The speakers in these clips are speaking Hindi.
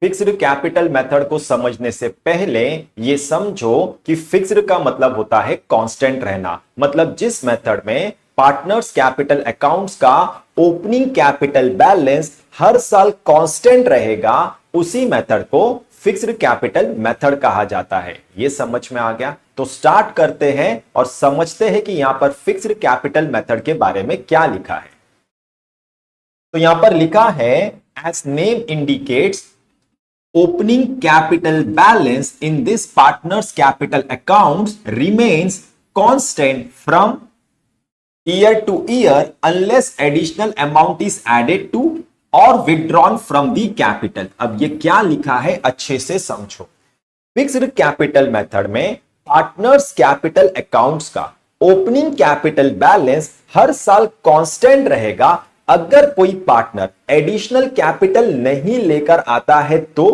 फिक्स्ड कैपिटल मेथड को समझने से पहले ये समझो कि फिक्स्ड का मतलब होता है कांस्टेंट रहना। मतलब जिस मेथड में पार्टनर्स कैपिटल अकाउंट्स का ओपनिंग कैपिटल बैलेंस हर साल कांस्टेंट रहेगा, उसी मेथड को फिक्स्ड कैपिटल मेथड कहा जाता है। ये समझ में आ गया? तो स्टार्ट करते हैं और समझते हैं कि यहां पर फिक्स्ड कैपिटल मेथड के बारे में क्या लिखा है। तो यहां पर लिखा है, as name indicates, opening capital balance in this partner's capital accounts remains constant from year to year unless additional amount is added to or withdrawn from the capital। अब ये क्या लिखा है अच्छे से समझो। फिक्स्ड कैपिटल मेथड में पार्टनर्स कैपिटल अकाउंट्स का ओपनिंग कैपिटल बैलेंस हर साल कांस्टेंट रहेगा। अगर कोई पार्टनर एडिशनल कैपिटल नहीं लेकर आता है तो,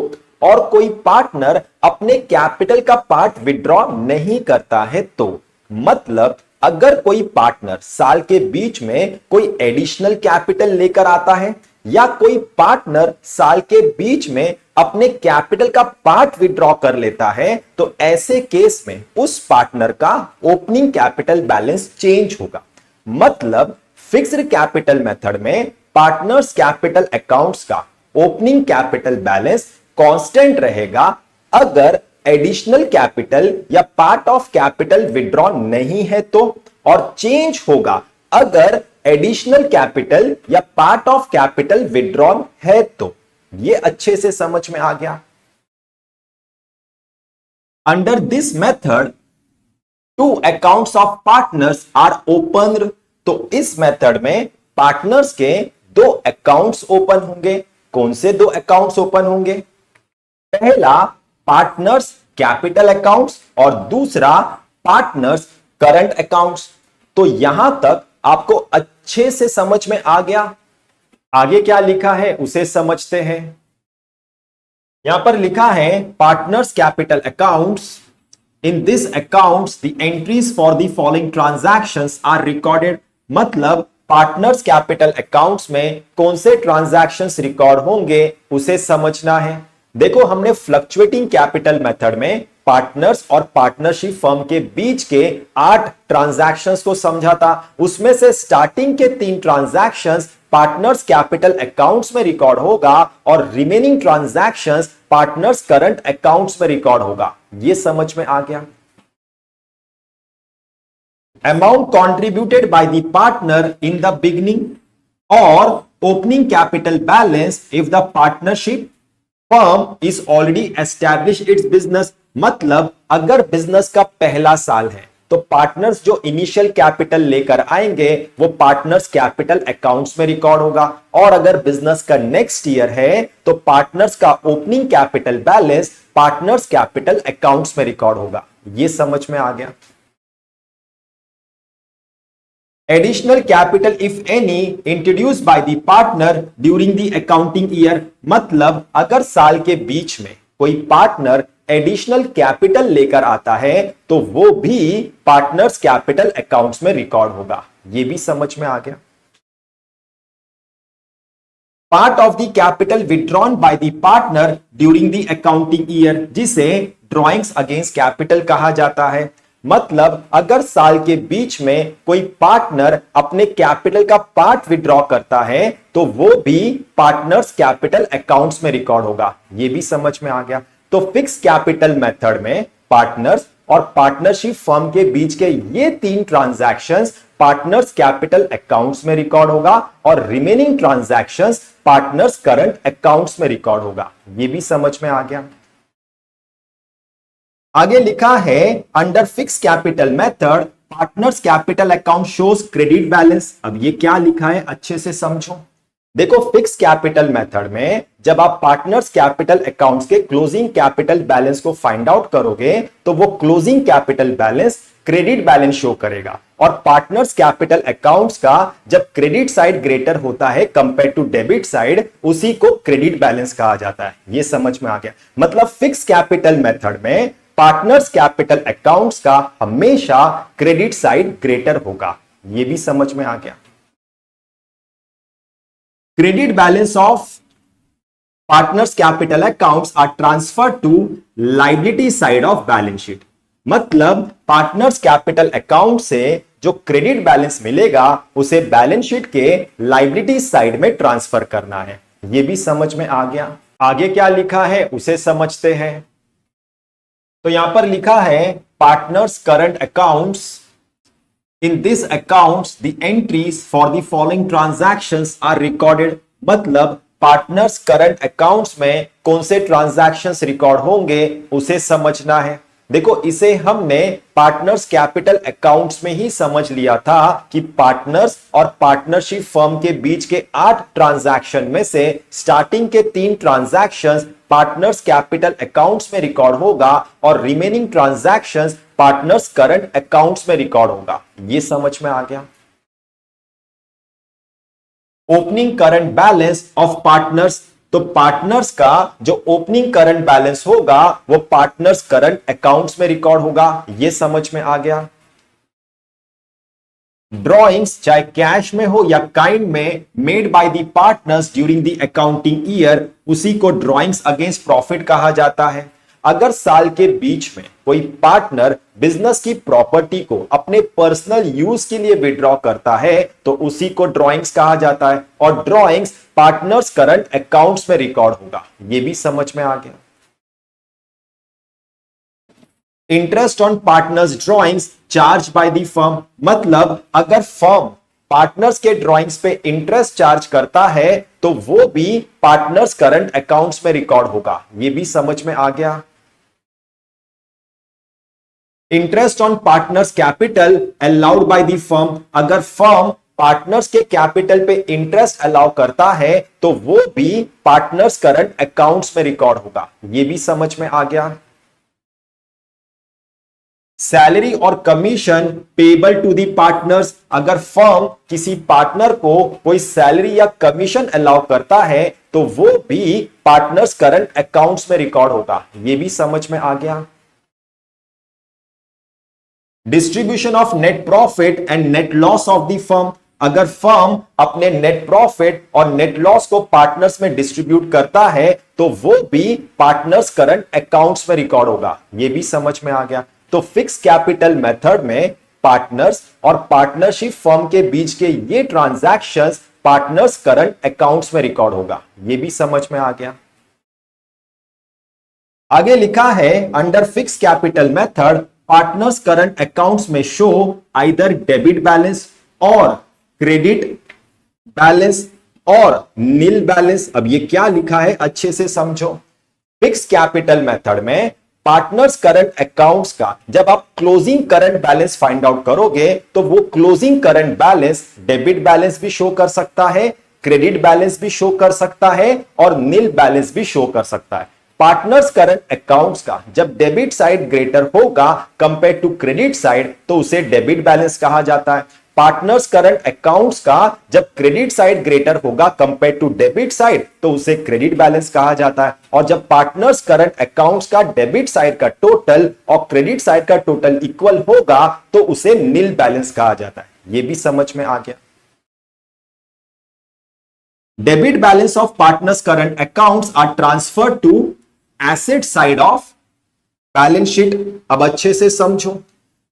और कोई पार्टनर अपने कैपिटल का पार्ट विड्रॉ नहीं करता है तो। मतलब अगर कोई पार्टनर साल के बीच में कोई एडिशनल कैपिटल लेकर आता है या कोई पार्टनर साल के बीच में अपने कैपिटल का पार्ट विड्रॉ कर लेता है, तो ऐसे केस में उस पार्टनर का ओपनिंग कैपिटल बैलेंस चेंज होगा। मतलब फिक्स्ड कैपिटल मेथड में पार्टनर्स कैपिटल अकाउंट्स का ओपनिंग कैपिटल बैलेंस कांस्टेंट रहेगा अगर एडिशनल कैपिटल या पार्ट ऑफ कैपिटल विड्रॉ नहीं है तो, और चेंज होगा अगर एडिशनल कैपिटल या पार्ट ऑफ कैपिटल विड्रॉन है तो। ये अच्छे से समझ में आ गया? Under this method two accounts of partners are open. तो इस मेथड में पार्टनर्स के दो अकाउंट्स ओपन होंगे। कौन से दो अकाउंट्स ओपन होंगे? पहला पार्टनर्स कैपिटल अकाउंट्स और दूसरा पार्टनर्स करंट अकाउंट्स। तो यहां तक आपको अच्छे से समझ में आ गया? आगे क्या लिखा है उसे समझते हैं। यहां पर लिखा है, partners capital accounts, in this accounts the entries for the following transactions are recorded. मतलब पार्टनर्स कैपिटल अकाउंट्स में कौन से ट्रांजैक्शंस रिकॉर्ड होंगे उसे समझना है। देखो, हमने फ्लक्चुएटिंग कैपिटल मेथड में पार्टनर्स और पार्टनरशिप फर्म के बीच के 8 ट्रांजैक्शंस को समझा था। उसमें से स्टार्टिंग के 3 ट्रांजैक्शंस पार्टनर्स कैपिटल अकाउंट्स में रिकॉर्ड होगा और remaining transactions partners current accounts में रिकॉर्ड होगा। यह समझ में आ गया? Amount contributed by the partner in the beginning और opening capital balance if the partnership firm is already establish its business. मतलब अगर बिजनेस का पहला साल है तो पार्टनर्स जो इनिशियल कैपिटल लेकर आएंगे वो पार्टनर्स कैपिटल अकाउंट्स में रिकॉर्ड होगा, और अगर बिजनेस का नेक्स्ट ईयर है तो पार्टनर्स का opening capital balance partners capital accounts में रिकॉर्ड होगा। यह समझ में आ गया? Additional capital if any introduce by the partner during the accounting year. मतलब अगर साल के बीच में कोई पार्टनर एडिशनल कैपिटल लेकर आता है तो वो भी पार्टनर्स कैपिटल अकाउंट्स में रिकॉर्ड होगा। ये भी समझ में आ गया? Part of the capital withdrawn bye the partner during the accounting year, जिसे ड्रॉइंग्स अगेंस्ट कैपिटल कहा जाता है। मतलब अगर साल के बीच में कोई पार्टनर अपने कैपिटल का पार्ट विड्रॉ करता है तो वो भी पार्टनर्स कैपिटल अकाउंट्स में रिकॉर्ड होगा। ये भी समझ में आ गया? तो फिक्स कैपिटल मेथड में पार्टनर्स और पार्टनरशिप फर्म के बीच के ये 3 ट्रांजैक्शंस पार्टनर्स कैपिटल अकाउंट्स में रिकॉर्ड होगा और remaining transactions partners current accounts में रिकॉर्ड होगा। ये भी समझ में आ गया? आगे लिखा है, under fix capital method partners capital account shows credit balance. अब ये क्या लिखा है अच्छे से समझो। देखो, फिक्स कैपिटल मेथड में जब आप पार्टनर्स कैपिटल अकाउंट्स के क्लोजिंग कैपिटल बैलेंस को फाइंड आउट करोगे तो वो closing capital balance credit balance show करेगा, और पार्टनर्स कैपिटल अकाउंट्स का जब क्रेडिट साइड ग्रेटर होता है कंपेयर टू डेबिट साइड, उसी को क्रेडिट बैलेंस कहा जाता है। ये समझ में आ गया? मतलब फिक्स कैपिटल मेथड में पार्टनर्स कैपिटल अकाउंट्स का हमेशा क्रेडिट साइड ग्रेटर होगा। यह भी समझ में आ गया? Credit balance of partners capital accounts are transfer to liability side of balance sheet. मतलब पार्टनर्स कैपिटल अकाउंट से जो क्रेडिट बैलेंस मिलेगा उसे बैलेंस शीट के लायबिलिटी साइड में ट्रांसफर करना है। यह भी समझ में आ गया। आगे क्या लिखा है उसे समझते हैं। तो यहां पर लिखा है partners current accounts. In this accounts the entries for the following transactions are recorded. मतलब पार्टनर्स करंट अकाउंट्स में कौन से ट्रांजैक्शंस रिकॉर्ड होंगे उसे समझना है। देखो इसे हमने पार्टनर्स कैपिटल अकाउंट्स में ही समझ लिया था कि पार्टनर्स और पार्टनरशिप फर्म के बीच के 8 ट्रांजैक्शन में से स्टार्टिंग के 3 ट्रांजैक्शंस पार्टनर्स कैपिटल अकाउंट्स में रिकॉर्ड होगा और remaining transactions partners current accounts में रिकॉर्ड होगा। यह समझ में आ गया। Opening current balance of partners. तो पार्टनर्स का जो ओपनिंग करंट बैलेंस होगा वो पार्टनर्स करंट अकाउंट्स में रिकॉर्ड होगा। यह समझ में आ गया। ड्रॉइंग्स चाहे कैश में हो या काइंड में made by the partners during the accounting year, उसी को ड्रॉइंग्स अगेंस्ट प्रॉफिट कहा जाता है। अगर साल के बीच में कोई पार्टनर बिजनेस की प्रॉपर्टी को अपने पर्सनल यूज के लिए विड्रॉ करता है तो उसी को ड्रॉइंग्स कहा जाता है और ड्रॉइंग्स पार्टनर्स करंट अकाउंट्स में रिकॉर्ड होगा। यह भी समझ में आ गया। Interest on partners drawings charge by the firm. मतलब अगर फर्म पार्टनर्स के ड्रॉइंग्स पे इंटरेस्ट चार्ज करता है तो वो भी पार्टनर्स करंट अकाउंट्स में रिकॉर्ड होगा। यह भी समझ में आ गया। Interest on partners capital allowed by the firm. अगर फर्म पार्टनर्स के कैपिटल पे इंटरेस्ट अलाउ करता है तो वो भी पार्टनर्स करंट अकाउंट्स में रिकॉर्ड होगा। यह भी समझ में आ गया। सैलरी और commission payable to the partners. अगर फर्म किसी पार्टनर को कोई सैलरी या कमीशन अलाउ करता है तो वो भी पार्टनर्स करंट अकाउंट्स में रिकॉर्ड होगा। यह भी समझ में आ गया। Distribution of net profit and net loss of the firm. अगर फर्म अपने नेट प्रॉफिट और नेट लॉस को पार्टनर्स में डिस्ट्रीब्यूट करता है तो वो भी पार्टनर्स करंट अकाउंट्स में रिकॉर्ड होगा। यह भी समझ में आ गया। तो फिक्स कैपिटल मेथड में पार्टनर्स और पार्टनरशिप फर्म के बीच के ये ट्रांजैक्शंस पार्टनर्स करंट अकाउंट्स में रिकॉर्ड होगा। यह भी समझ में आ गया। आगे लिखा है under fix capital method partners current accounts में शो आइदर डेबिट बैलेंस और क्रेडिट बैलेंस और नील बैलेंस। अब ये क्या लिखा है अच्छे से समझो। फिक्स कैपिटल मेथड में पार्टनर्स करंट अकाउंट्स का जब आप closing current balance find out करोगे तो वो closing current balance debit balance भी शो कर सकता है, क्रेडिट बैलेंस भी शो कर सकता है और नील बैलेंस भी शो कर सकता है। पार्टनर्स करंट अकाउंट्स का जब डेबिट साइड ग्रेटर होगा कंपेयर टू क्रेडिट साइड तो उसे डेबिट बैलेंस कहा जाता है। पार्टनर्स करंट अकाउंट्स का जब क्रेडिट साइड ग्रेटर होगा कंपेयर टू डेबिट साइड तो उसे क्रेडिट बैलेंस कहा जाता है। और जब पार्टनर्स करंट अकाउंट्स का डेबिट साइड का टोटल और क्रेडिट साइड का टोटल इक्वल होगा तो उसे नील बैलेंस कहा जाता है। यह भी समझ में आ गया। Debit balance of partners current accounts are transferred to asset side of balance sheet. अब अच्छे से समझो।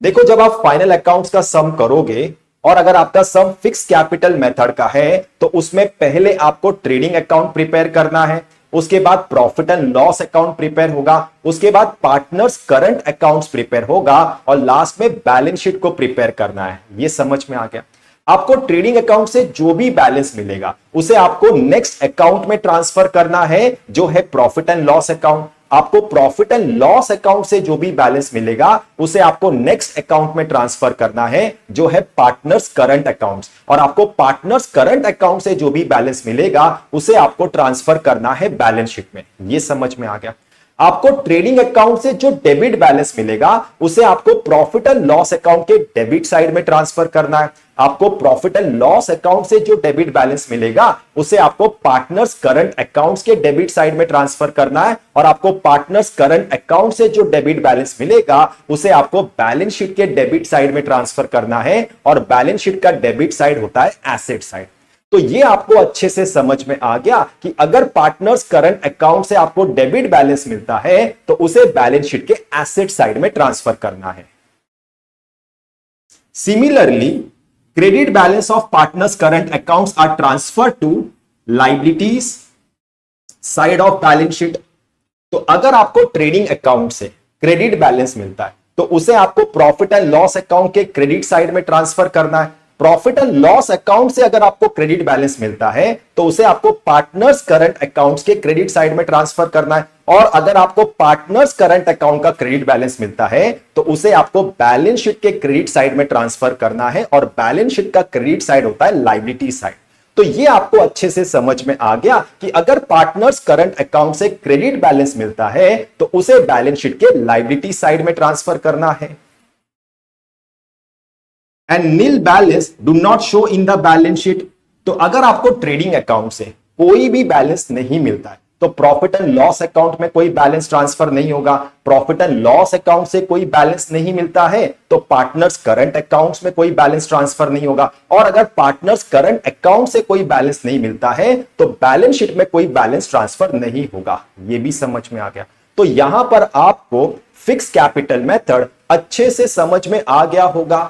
देखो जब आप फाइनल अकाउंट्स का सम करोगे और अगर आपका सम फिक्स कैपिटल मेथड का है तो उसमें पहले आपको ट्रेडिंग अकाउंट प्रिपेयर करना है, उसके बाद profit and loss account prepare होगा, उसके बाद पार्टनर्स करंट अकाउंट्स प्रिपेयर होगा और लास्ट में बैलेंस शीट को प्रिपेयर करना है। यह समझ में आ गया। आपको ट्रेडिंग अकाउंट से जो भी बैलेंस मिलेगा उसे आपको नेक्स्ट अकाउंट में ट्रांसफर करना है जो है प्रॉफिट एंड लॉस अकाउंट। आपको प्रॉफिट एंड लॉस अकाउंट से जो भी बैलेंस मिलेगा उसे आपको नेक्स्ट अकाउंट में ट्रांसफर करना है जो है पार्टनर्स करंट अकाउंट्स। और आपको पार्टनर्स करंट अकाउंट से जो भी बैलेंस मिलेगा उसे आपको ट्रांसफर करना है बैलेंस शीट में। यह समझ में आ गया। आपको ट्रेडिंग अकाउंट से जो डेबिट बैलेंस मिलेगा उसे आपको प्रॉफिट एंड लॉस अकाउंट के डेबिट साइड में ट्रांसफर करना है। आपको प्रॉफिट एंड लॉस अकाउंट से जो डेबिट बैलेंस मिलेगा उसे आपको पार्टनर्स करंट अकाउंट्स के डेबिट साइड में ट्रांसफर करना है। और आपको पार्टनर्स करंट अकाउंट से जो डेबिट बैलेंस मिलेगा उसे आपको बैलेंस शीट के डेबिट साइड में ट्रांसफर करना है। और बैलेंस शीट का डेबिट साइड होता है एसेट साइड। तो ये आपको अच्छे से समझ में आ गया कि अगर पार्टनर्स करंट अकाउंट से आपको डेबिट बैलेंस मिलता है तो उसे बैलेंस शीट के एसेट साइड में ट्रांसफर करना है। Similarly credit balance of partners current accounts are transfer to liabilities side of balance sheet. तो अगर आपको ट्रेडिंग अकाउंट से क्रेडिट बैलेंस मिलता है तो उसे आपको प्रॉफिट एंड लॉस अकाउंट के क्रेडिट साइड में ट्रांसफर करना है। प्रॉफिट एंड लॉस अकाउंट से अगर आपको क्रेडिट बैलेंस मिलता है तो उसे आपको पार्टनर्स करंट अकाउंट्स के क्रेडिट साइड में ट्रांसफर करना है। और अगर आपको पार्टनर्स करंट अकाउंट का क्रेडिट बैलेंस मिलता है तो उसे आपको बैलेंस शीट के क्रेडिट साइड में ट्रांसफर करना है। और बैलेंस शीट का क्रेडिट साइड होता है लायबिलिटी साइड। तो ये आपको अच्छे से समझ में आ गया कि अगर पार्टनर्स करंट अकाउंट से क्रेडिट बैलेंस मिलता है तो उसे बैलेंस शीट के लायबिलिटी साइड में ट्रांसफर करना है। And nil balance do not show in the balance sheet. तो अगर आपको ट्रेडिंग अकाउंट से कोई भी बैलेंस नहीं मिलता है तो प्रॉफिट एंड लॉस अकाउंट में कोई बैलेंस ट्रांसफर नहीं होगा। प्रॉफिट एंड लॉस अकाउंट से कोई बैलेंस नहीं मिलता है तो पार्टनर्स करंट अकाउंट्स में कोई बैलेंस ट्रांसफर नहीं होगा। और अगर पार्टनर्स करंट अकाउंट से कोई बैलेंस नहीं मिलता है तो बैलेंस शीट में कोई बैलेंस ट्रांसफर नहीं होगा। यह भी समझ में आ गया। तो यहां पर आपको फिक्स कैपिटल मेथड अच्छे से समझ में आ गया होगा।